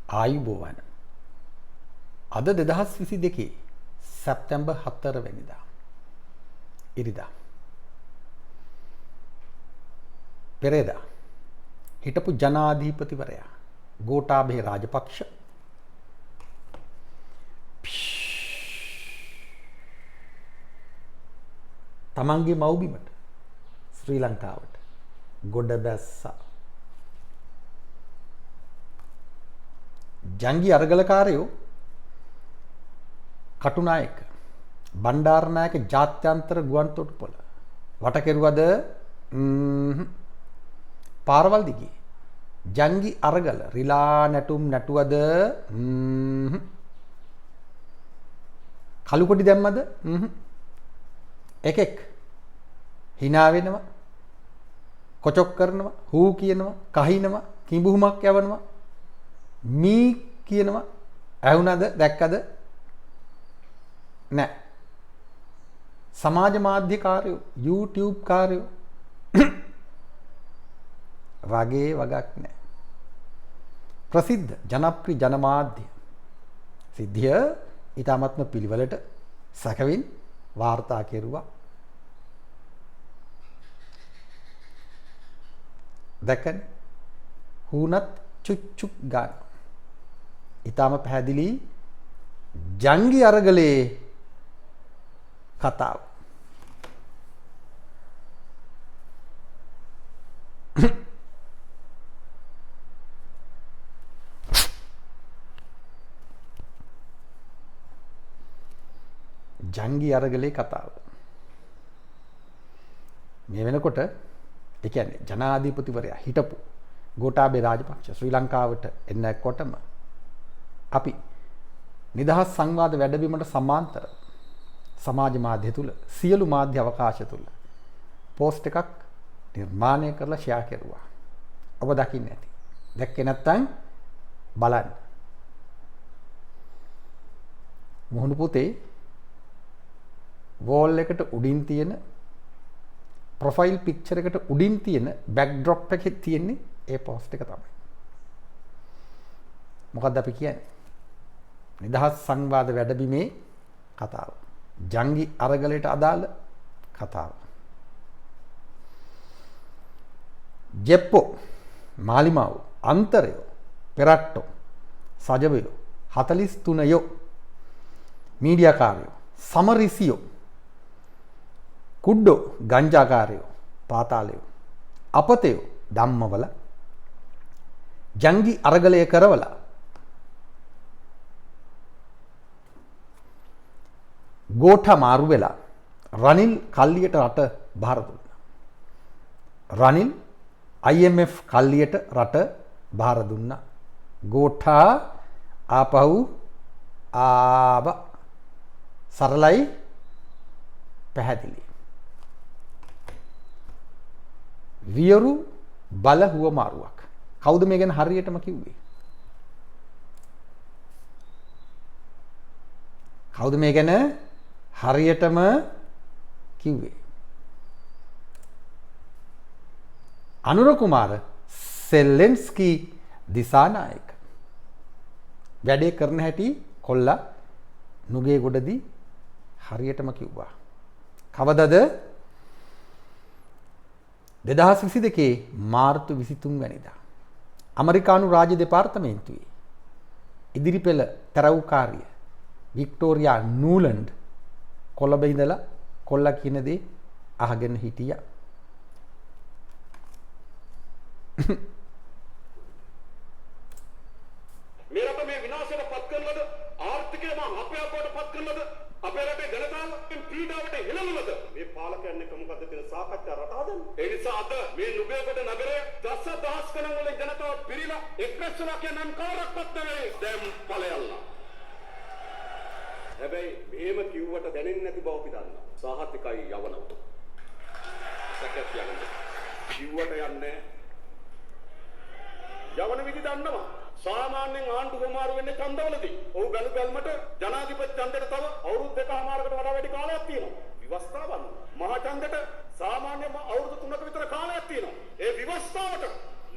ආයුබෝවන්. අද 2022 සැප්තැම්බර් 4 වෙනිදා ඉරිදා පෙරේදා හිටපු ජනාධිපතිවරයා ගෝඨාභය රාජපක්ෂ තමන්ගේ මව්බිමට ශ්‍රී ලංකාවට ගොඩ බැස්සා. ජංගි අරගලකාරයෝ කටුනායක බණ්ඩාරනායක ජාත්‍යන්තර ගුවන්තොටුපොළ වට කෙරුවද පාරවල් දිගේ ජංගි අරගල රිලා නැටුම් නැටුවද කළුකොඩි දැම්මද එකෙක් hina වෙනවා කොචොක් කරනවා හූ කියනවා කහිනවා කිඹුහුමක් යවනවා මී කියනවා ඇහුණද දැක්කද නෑ. සමාජ මාධ්‍ය කාර්යෝ YouTube කාර්යෝ වගේ වගක් නෑ. ප්‍රසිද්ධ ජනප්‍රිය ජනමාධ්‍ය සිද්ධිය ඊටාත්ම පිළිවෙලට සැකවින් වාර්තා කෙරුවා. දැක්කනේ හුණත් චුච්චුක් ගන්න. ඊටාම පැහැදිලි ජංගි අරගලේ කතාව. ජංගි අරගලේ කතාව. මේ වෙනකොට ඒ කියන්නේ ජනාධිපතිවරයා හිටපු ගෝඨාභය රාජපක්ෂ ශ්‍රී ලංකාවට එන්නකොටම අපි නිදහස් සංවාද වැඩබිමට සමාන්තර සමාජ මාධ්‍ය තුල සියලු මාධ්‍ය අවකාශ තුල පෝස්ට් එකක් නිර්මාණය කරලා ෂෙයා කරුවා. ඔබ දකින්න ඇති. දැක්කේ නැත්නම් බලන්න. මොහොන පුතේ වෝල් එකට උඩින් තියෙන ප්‍රොෆයිල් පික්චර් එකට උඩින් තියෙන බෑක්ඩ්‍රොප් එකේ තියෙන්නේ ඒ පෝස්ට් එක තමයි. මොකක්ද අපි කියන්නේ? නිදහස් සංවාද වැඩබිමේ කතාව. ජංගි අරගලයට අදාළ කතාව. ජෙප්පෝ මාලිමාව අන්තරය පෙරට්ටෝ සජවයෝ 43 යෝ මීඩියාකාරයෝ සමරිසියෝ කුඩ්ඩෝ ගංජාකාරයෝ පාතාලයෝ අපතයෝ ධම්මවල ජංගි අරගලය කරවලා ගෝඨා මාරු වෙලා රනිල් කල්ලියට රට බාර දුන්නා. රනිල් IMF කල්ලියට රට බාර දුන්නා. ගෝඨා ආපහු ආව සරලයි පැහැදිලි. වියරු බල හුවමාරුවක්. කවුද මේ ගැන හරියටම කිව්වේ? කවුද මේ ගැන හරියටම කිව්වේ? අනුර කුමාර සෙල්ලෙන්ස්කි දිසානායක. වැඩේ කරන හැටි කොල්ලා නුගේ ගොඩදී හරියටම කිව්වා. කවදද? 2022 මාර්තු 23 වෙනිදා ඇමරිකානු රාජ්‍ය දෙපාර්තමේන්තුවේ ඉදිරිපෙළ තරවුකාරිය වික්ටෝරියා නූලන්ඩ් කොළඹ ඉඳලා කොල්ලා කියන දේ අහගෙන හිටියා. මේ රට මේ විනාශයට පත් කරනවද? ආර්ථිකය අපේ අපවට පත් කරනවද? අපේ රටේ ජනතාව පීඩාවට හෙළනවද? මේ පාලකයන් එක්ක මොකද තියෙන සාකච්ඡා රට හදන්න. ඒ නිසා අද මේ නුගේගොඩ නගරයේ දසදහස් ගණන් වල ජනතාව පිරීලා එක්රැස්ලා කියනන් කාරක්වත් නෙවෙයි දැන් ඵලයල්ලා. හැබැයි මෙහෙම කිව්වට දැනෙන්නේ නැති බව අපි දන්නවා. සාහතිකයි යවනවා. සැකයක් යන්නේ. කිව්වට යන්නේ යවන විදි දන්නවා. සාමාන්‍යයෙන් ආණ්ඩු හොමාරු වෙන්නේ ඡන්දවලදී. ඔහු බැලු බැලමට ජනාධිපති ඡන්දයට තව අවුරුදු දෙකමාරකට වඩා වැඩි කාලයක් තියෙනවා. විවස්ථාවන් මහා ඡන්දයට සාමාන්‍යයෙන් අවුරුදු 3ක විතර කාලයක් තියෙනවා. ඒ විවස්ථාවට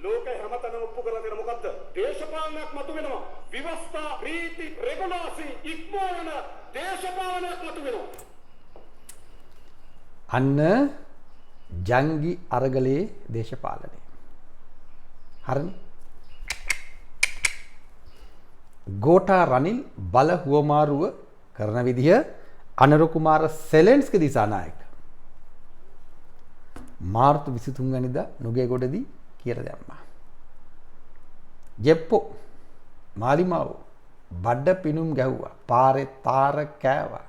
ලෝකය හැමතැනම ඔප්පු කරලා තියෙන මොකද්ද? දේශපාලනයක් මතු වෙනවා. ඒකලාසි ඉක්මවන දේශපාලනයක් මතු වෙනවා. අන්න ජංගි අරගලයේ දේශපාලනය. හරිනේ. ගෝඨා රනිල් බල හුවමාරුව කරන විදිහ අනුර කුමාර සෙලෙන්ස්කි දිසානායක මාර්තු 23 වෙනිදා නුගේගොඩදී කියලා දැම්මා. ජෙප්පෝ මාලිමාව බඩ පිනුම් ගැහුවා. පාරේ තාර කෑවා.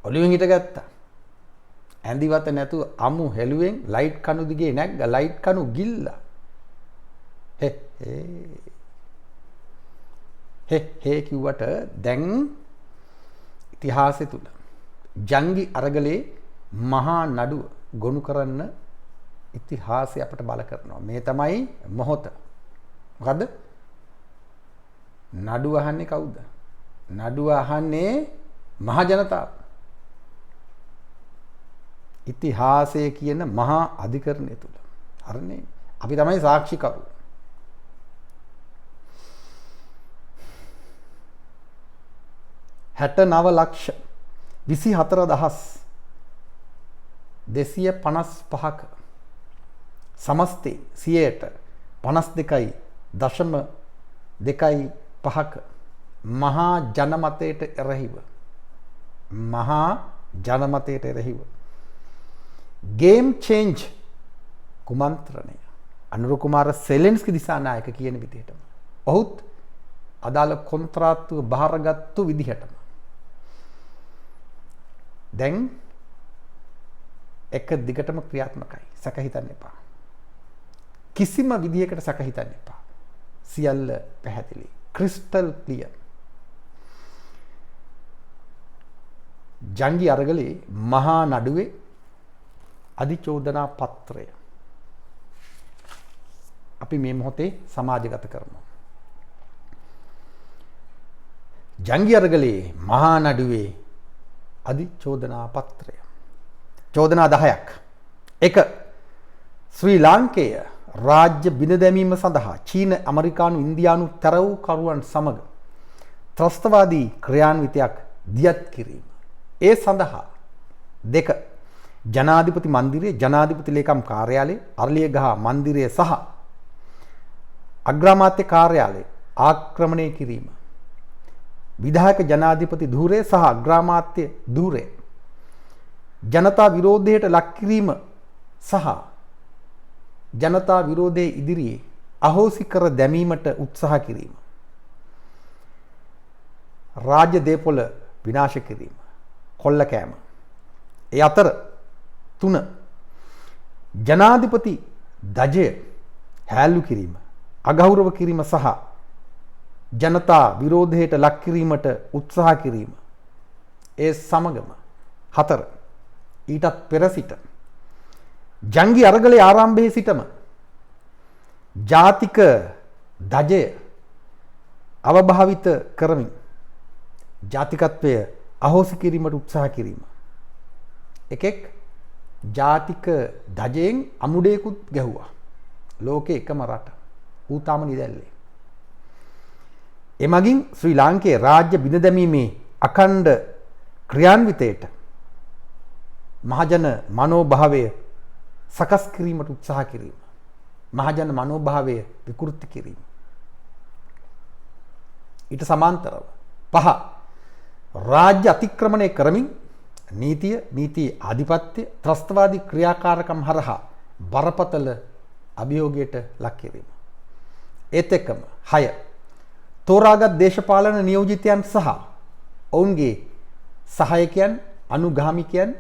ඔළුවෙන් හිටගත්තා. ඇඳිවත නැතුව අමු හෙළුවෙන් ලයිට් කණු දිගේ නැග්ග. ලයිට් කණු ගිල්ලා. හේ කිව්වට දැන් ඉතිහාසය තුල ජංගි අරගලේ මහා නඩුව ගොනු කරන්න ඉතිහාසය අපට බල කරනවා. මේ තමයි මොහොත. මොකද්ද? නඩුව අහන්නේ කවුද? නඩුව අහන්නේ මහ ජනතාව. ඉතිහාසය කියන මහා අධිකරණය තුල. හරිනේ. අපි තමයි සාක්ෂිකරු. $69 ලක්ෂ 24,255ක සමස්තේ 52.25ක මහා ජනමතයට එරෙහිව game change කුමන්ත්‍රණය Anura Kumara Zelensky Dissanayake කියන විදිහටම ඔහුත් අදාළ කොන්ත්‍රාත්තුව බාරගත්තු විදිහටම දැන් එක දිගටම ක්‍රියාත්මකයි. සැක හිතන්න එපා. කිසිම විදියකට සැක හිතන්න එපා. සියල්ල පැහැදිලි. Crystal clear. ජංගි අරගලේ මහා නඩුවේ අධිචෝදනා පත්‍රය අපි මේ මොහොතේ සමාජගත කරනවා. ජංගි අරගලේ මහා නඩුවේ අධිචෝදනා පත්‍රය. චෝදනා 10ක්. 1. ශ්‍රී ලාංකේය රාජ්‍ය බිඳ දැමීම සඳහා චීන, ඇමරිකානු, ඉන්දියානු තරවුකරුවන් සමග ත්‍රස්තවාදී ක්‍රියාන්විතයක් දියත් කිරීම. ඒ සඳහා 2. ජනාධිපති මන්දිරයේ ජනාධිපති ලේකම් කාර්යාලය, අරලියගහ මන්දිරය සහ අග්‍රාමාත්‍ය කාර්යාලය ආක්‍රමණය කිරීම. විධායක ජනාධිපති ධූරය සහ අග්‍රාමාත්‍ය ධූරය ජනතා විරෝධයට ලක් කිරීම සහ ජනතා විරෝධයේ ඉදිරියේ අහෝසි කර දැමීමට උත්සාහ කිරීම. රාජ්‍ය දේපොළ විනාශ කිරීම, කොල්ල කෑම. ඒ අතර 3. ජනාධිපති ධජය හැල්ලු කිරීම, අගෞරව කිරීම සහ ජනතා විරෝධයට ලක් කිරීමට උත්සාහ කිරීම. ඒ සමගම 4. ඊටත් පෙර සිට ජංගි අරගලේ ආරම්භයේ සිටම ජාතික ධජය අවභාවිත කරමින් ජාතිකත්වය අහෝසි කිරීමට උත්සාහ කිරීම. එකෙක් ජාතික ධජයෙන් අමුඩේකුත් ගැහුවා. ලෝකේ එකම රට. ඌ තාම නිදැල්ලේ. එමගින් ශ්‍රී ලාංකේය රාජ්‍ය බිඳ දැමීමේ අඛණ්ඩ ක්‍රියාන්විතයට මහජන මනෝභාවය සකස් කිරීමට උත්සාහ කිරීම. මහජන මනෝභාවය විකෘති කිරීම. ඊට සමාන්තරව 5. රාජ්‍ය අතික්‍රමණය කරමින් නීති ආධිපත්‍ය ත්‍රස්තවාදී ක්‍රියාකාරකම් හරහා බරපතල අභියෝගයට ලක් කිරීම. ඒත් එක්කම 6. තෝරාගත් දේශපාලන නියෝජිතයන් සහ ඔවුන්ගේ සහායකයන් අනුගාමිකයන්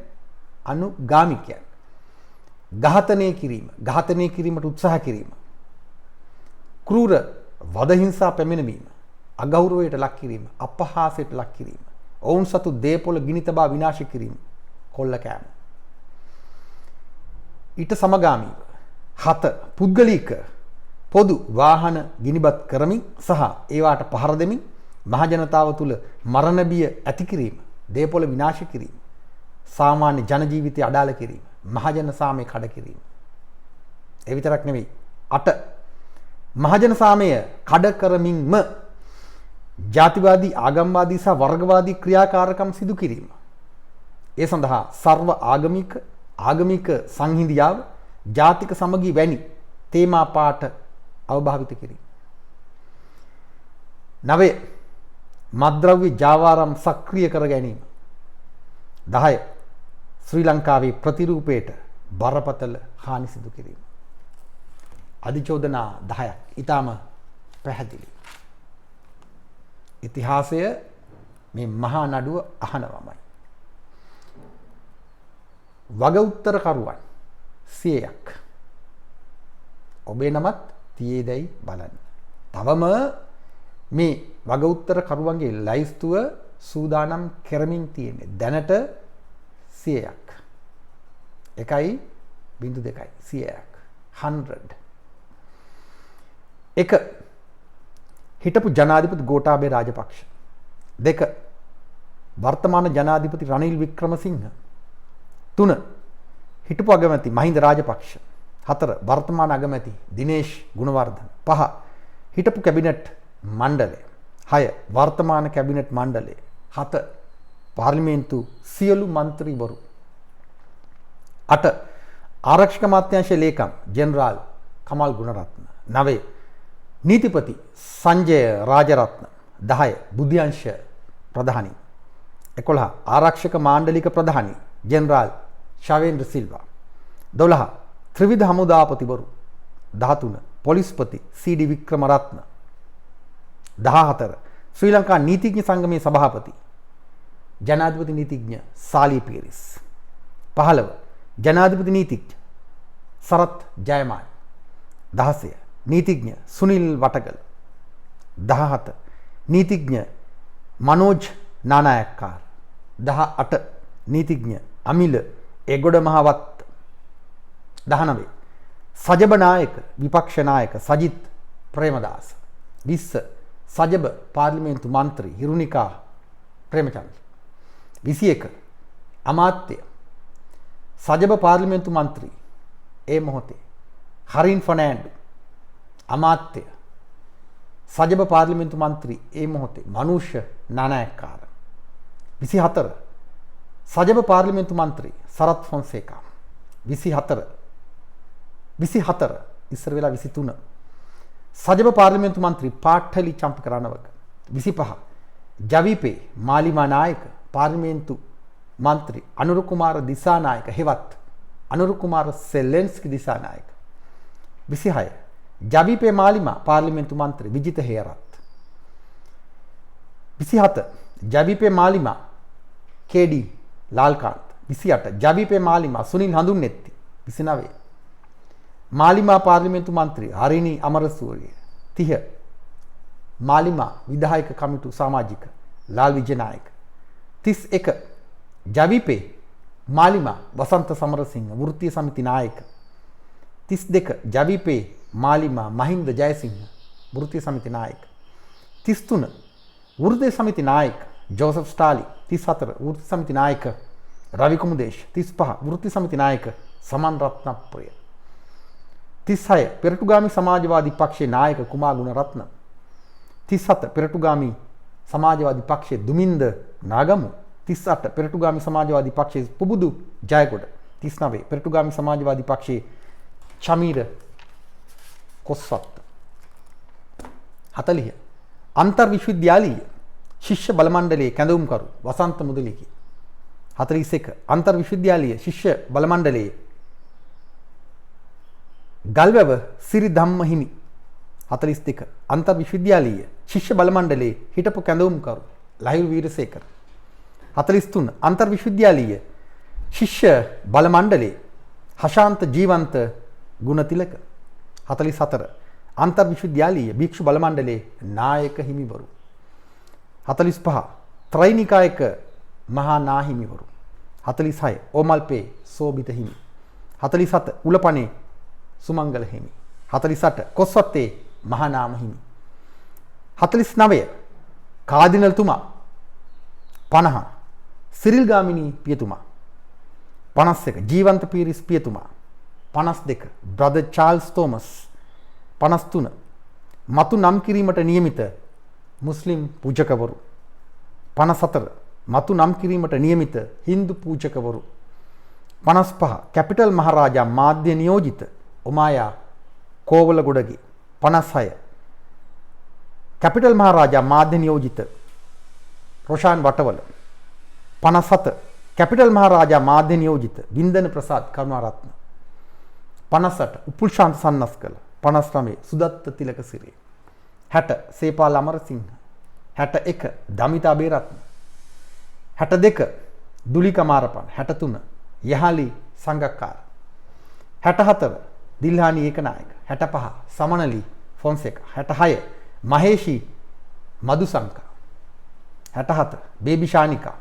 ඝාතනය කිරීමට උත්සාහ කිරීම. ක්‍රූර වද හිංසා පැමිණීම, අගෞරවයට ලක් කිරීම, අපහාසයට ලක් කිරීම, ඔවුන් සතු දේපොළ ගිනි තබා විනාශ කිරීම, කොල්ල කෑම. ඊට සමගාමීව 7. පුද්ගලික පොදු වාහන ගිනිබත් කරමින් සහ ඒවාට පහර දෙමින් මහජනතාව තුළ මරණ බිය ඇති කිරීම, දේපොළ විනාශ කිරීම, සාමාන්‍ය ජන ජීවිතය අඩාල කිරීම, මහජන සාමය කඩ කිරීම. ඒ විතරක් නෙවෙයි. 8. මහජන සාමය කඩ කරමින්ම ජාතිවාදී ආගම්වාදී සහ වර්ගවාදී ක්‍රියාකාරකම් සිදු කිරීම. ඒ සඳහා සර්ව ආගමික සංහිඳියාව ජාතික සමගි වැනි තේමා පාඨ අවභාවිත කිරීම. 9. මත්ද්‍රව්‍ය ජාවාරම් සක්‍රිය කර ගැනීම. 10. ශ්‍රී ලංකාවේ ප්‍රතිරූපයට බරපතල හානි සිදු කිරීම. අධිචෝදනා 10ක් ඊටම පැහැදිලි. ඉතිහාසය මේ මහා නඩුව අහනවමයි. වග උත්තරකරුවන් 100ක්. ඔබේ නමත් තියේදැයි බලන්න. තවම මේ වග උත්තරකරුවන්ගේ ලයිස්තුව සූදානම් කරමින් තියෙන්නේ. දැනට 100ක්. 1.2යි 100ක්. 100. 1. හිටපු ජනාධිපති ගෝඨාභය රාජපක්ෂ. 2. වර්තමාන ජනාධිපති රනිල් වික්‍රමසිංහ. 3. හිටපු අගමැති මහින්ද රාජපක්ෂ. 4. වර්තමාන අගමැති දිනේෂ් ගුණවර්ධන. 5. හිටපු කැබිනට් මණ්ඩලය. 6. වර්තමාන කැබිනට් මණ්ඩලය. 7. පාර්ලිමේන්තු සියලු මන්ත්‍රීවරු. 8. ආරක්ෂක අමාත්‍යාංශ ලේකම් ජෙනරාල් කමල් ගුණරත්න. 9. නීතිපති සංජය රාජරත්න. 10. බුද්ධ්‍යංශ ප්‍රධානී. 11. ආරක්ෂක මාණ්ඩලික ප්‍රධානී ජෙනරාල් ශවේන්ද්‍ර සිල්වා. 12. ත්‍රිවිධ හමුදාපතිවරු. 13. පොලිස්පති සී.ඩී. වික්‍රමරත්න. 14. ශ්‍රී ලංකා නීතිඥ සංගමේ සභාපති ජනාධිපති නීතිඥ සාලී පීරිස්. 15. ජනාධිපති නීතිඥ සරත් ජයමාන. 16. නීතිඥ සුනිල් වටගල. 17. නීතිඥ මනෝජ් නානායක්කාර. 18. නීතිඥ අමිල එගොඩ මහවත්ත. 19. සජබ නායක විපක්ෂ නායක සජිත් ප්‍රේමදාස. 20. සජබ පාර්ලිමේන්තු මන්ත්‍රී හිරුනිකා ප්‍රේමචන්ද්‍ර. 21. අමාත්‍ය සජබ පාර්ලිමේන්තු මන්ත්‍රී ඒ මොහොතේ හරින් ෆර්නෑන්ඩෝ. අමාත්‍ය සජබ පාර්ලිමේන්තු මන්ත්‍රී ඒ මොහොතේ මනුෂ්‍ය නානායක්කාර. 24. සජබ පාර්ලිමේන්තු මන්ත්‍රී සරත් ෆොන්සේකා. 24 ඉස්සර වෙලා 23. සජබ පාර්ලිමේන්තු මන්ත්‍රී පාට්ඨලි චම්පක රණවක. 25. ජවිපේ මාලිමා නායක පාර්ලිමේන්තු මන්ත්‍රී අනුර කුමාර දිසානායක හෙවත් අනුර කුමාර සෙල්ලෙන්ස්කි දිසානායක. 26. ජවිපේ මාලිමා පාර්ලිමේන්තු මන්ත්‍රී විජිත හේරත්. 27. ජවිපේ මාලිමා කේඩී ලාල්කාන්ත්. 28. ජවිපේ මාලිමා සුනිල් හඳුන්නෙත්ති. 29. මාලිමා පාර්ලිමේන්තු මන්ත්‍රී හරිනි අමරසූරිය. 30. මාලිමා විධායක කමිටු සමාජික ලාල් විජයනායක. 31. ජවිපේ මාලිමා වසන්ත සමරසිංහ වෘත්තීය සමිති නායක. 32. ජවිපේ මාලිමා මහින්ද ජයසිංහ වෘත්තීය සමිති නායක. 33. වෘත්තීය සමිති නායක ජෝසප් ස්ටාලි. 34. වෘත්තීය සමිති නායක රවි කුමුදේශ්. 35. වෘත්තීය සමිති නායක සමන් රත්නප්‍රිය. 36. පෙරටුගාමි සමාජවාදී පක්ෂයේ නායක කුමාර ගුණරත්න. 37. පෙරටුගාමි සමාජවාදී පක්ෂයේ දුමින්ද නාගමු. 38. පෙරටුගාමි සමාජවාදී පක්ෂයේ පුබුදු ජයගොඩ. 39. පෙරටුගාමි සමාජවාදී පක්ෂයේ චමීර කොස්වත්ත. 40. අන්තර් විශ්වවිද්‍යාලීය ශිෂ්‍ය බල මණ්ඩලයේ කැඳවුම්කරු වසන්ත මුදලිකි. 41. අන්තර් විශ්වවිද්‍යාලීය ශිෂ්‍ය බල මණ්ඩලයේ ගල්වැව සිරි ධම්ම හිමි. 42. අන්තර් විශ්වවිද්‍යාලීය ශිෂ්‍ය බල මණ්ඩලයේ හිටපු කැඳවුම්කරු ලහිරු වීරසේකර. 43. අන්තර් විශ්වවිද්‍යාලීය ශිෂ්‍ය බල මණ්ඩලයේ හෂාන්ත ජීවන්ත ගුණතිලක. 44. අන්තර් විශ්වවිද්‍යාලීය භික්ෂු බල මණ්ඩලයේ නායක හිමිවරු. 45. ත්‍රිනිකායක මහා නාහිමිවරු. 46. ඕමල්පේ සෝබිත හිමි. 47. උලපනේ සුමංගල හිමි. 48. කොස්වත්තේ මහානාම හිමි. 49. කාදිනල්තුමා. 50. සිරිල් ගාමිණී පියතුමා. 51. ජීවන්ත පීරිස් පියතුමා. 52. Brother Charles Thomas. 53. මතු නම් කිරීමට නියමිත මුස්ලිම් පූජකවරු 54 මතු නම් කිරීමට නියමිත හින්දු පූජකවරු 55 කැපිටල් මහරජා මාධ්‍ය නියෝජිත උමායා කෝවලගොඩගේ 56 කැපිටල් මහරජා මාධ්‍ය නියෝජිත රොෂාන් වටවල 57 කැපිටල් මහරජා මාධ්‍ය නියෝජිත වින්දන ප්‍රසාද් කරුණාරත්න 58 උපුල්ශාන්ත සන්නස්කල 59 සුදත්ත තිලකසිරි 60 සේපාල් අමරසිංහ 61 දමිතා බේරත්න 62 දුලික මාරපන් 63 යහලි සංගක්කාර 64 දිල්හානි ඒකනායක 65 සමනලි ෆොන්සේක 66 මහේෂි මදුසංකා 67 බේබි ශානිකා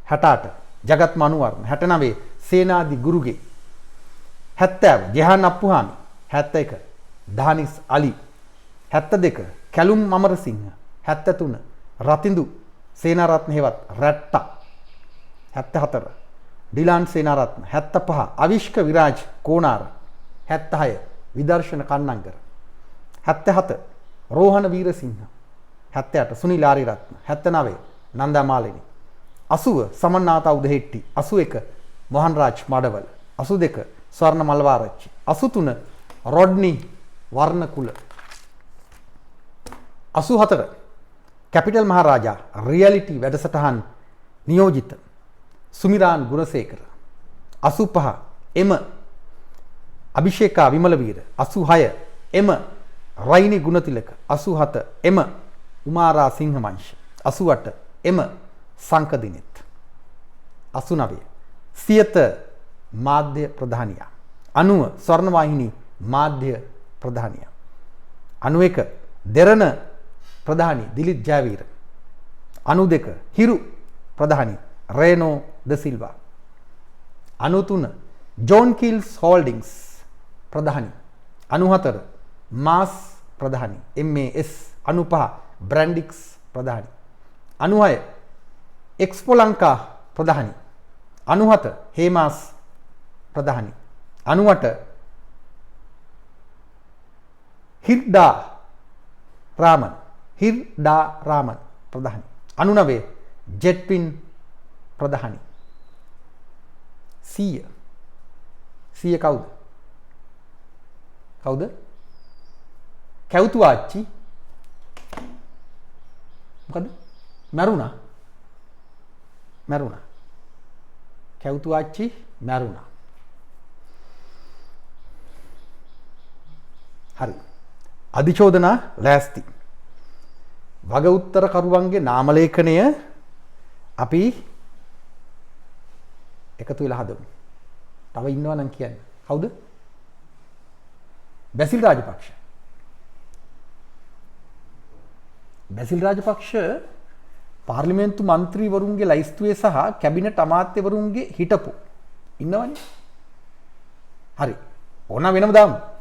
68 ජගත් මනුවර්ණ 69 සේනාදි ගුරුගේ 70 ජෙහාන් අප්පුහාමි 71 දානිස් අලි 72 කැලුම් අමරසිංහ 73 රතිඳු සේනාරත්න හේවත් රැට්ටා 74 ඩිලාන් සේනාරත්න 75 අවිෂ්ක විරාජ් කෝනාර 76 විදර්ශන කන්නංගර 77 රෝහණ වීරසිංහ 78 සුනිල් ආරියරත්න 79 නන්දා මාලිනී 80 සමන්නාතා Udahetti 81 Mohan Raj Madawala 82 Swarna Malwarachchi 83 Rodney Warnakula 84 capital Maharaja reality වැඩසටහන් නියෝජිත සුමිරාන් ගුණසේකර 85 එම අභිෂේකා විමලවීර 86 එම රයිනි ගුණතිලක 87 එම උමාරා සිංහවංශ 88 එම සංකදිනෙත් 89 සියත මාධ්‍ය ප්‍රධානියා 90 ස්වර්ණවාහිනී මාධ්‍ය ප්‍රධානියා 91 දෙරණ ප්‍රධානී දිලිත් ජයවීර 92 හිරු ප්‍රධානී Reno de Silva 93 John Keells Holdings ප්‍රධානී 94 මාස් ප්‍රධානී MAS 95 බ්‍රැන්ඩික්ස් ප්‍රධානී 96 එක්ස්පෝ ලංකා ප්‍රධානී 97 හේමාස් ප්‍රධානී 98 හිර්ඩා රාමන් ප්‍රධානී 99 ජෙට්පින් ප්‍රධානී 100 කවුද කැවුතු ආච්චි මොකද මැරුණා කැවුතු ආච්චි මැරුණා හරි අධිචෝදනා ලෑස්ති වග උත්තර කරුවන්ගේ නාම ලේඛනය අපි එකතු වෙලා හදමු. තව ඉන්නවා නම් කියන්න. කවුද? බැසිල් රාජපක්ෂ. බැසිල් රාජපක්ෂ පාර්ලිමේන්තු මන්ත්‍රීවරුන්ගේ ලයිස්තුවේ සහ කැබිනට් අමාත්‍යවරුන්ගේ හිටපු ඉන්නවනේ. හරි. ඕන වෙනම දාමු.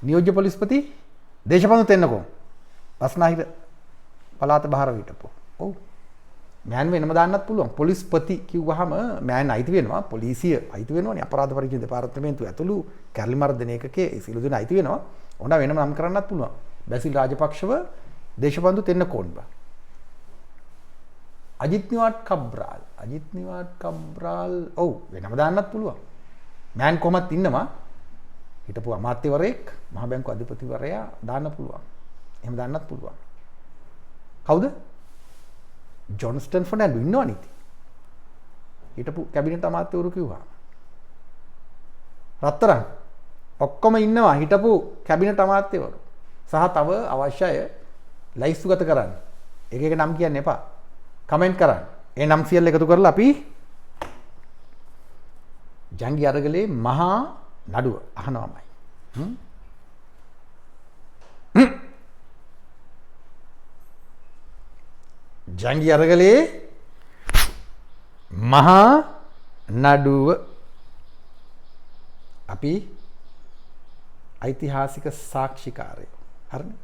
නියෝජ්‍ය පොලිස්පති දේශපාලන තෙන්නකෝ. බස්නාහිර පළාත බහර හිටපු. ඔව්. මෑන් වෙනම දාන්නත් පුළුවන්. පොලිස්පති කිව්වහම මෑන් අයිති වෙනවා. පොලිසිය අයිති වෙනවනේ. අපරාධ පරීක්ෂණ දෙපාර්තමේන්තුව ඇතුළු කැරලි මර්දන ඒකකයේ ඒ සියලු දෙනා අයිති වෙනවා. ඕන වෙනම නම් කරන්නත් පුළුවන්. බැසිල් රාජපක්ෂව දේශපාලන තෙන්නකෝන් බා. අජිත් නිවාඩ් කබ්‍රාල් ඔව් වෙනම දාන්නත් පුළුවන්. මෑන් කොහමත් ඉන්නවා. හිටපු අමාත්‍යවරයෙක් මහ බැංකුව අධිපතිවරයා දාන්න පුළුවන්. එහෙම දාන්නත් පුළුවන්. කවුද? ජොන්ස්ටන් ෆර්නැන්ඩෝ ඉන්නවනේ ඉතින්. හිටපු කැබිනට් අමාත්‍යවරු කිව්වා. රත්තරන් ඔක්කොම ඉන්නවා හිටපු කැබිනට් අමාත්‍යවරු. සහ තව අවශ්‍ය අය ලයිස්තුගත කරන්න. එක එක නම් කියන්න එපා. කමෙන්ට් කරන්න. ඒ නම් සියල්ල එකතු කරලා අපි ජංගි අරගලේ මහා නඩුව අහනවාමයි. ජංගි අරගලේ මහා නඩුව අපි ඓතිහාසික සාක්ෂිකාරයෝ. හරිනේ?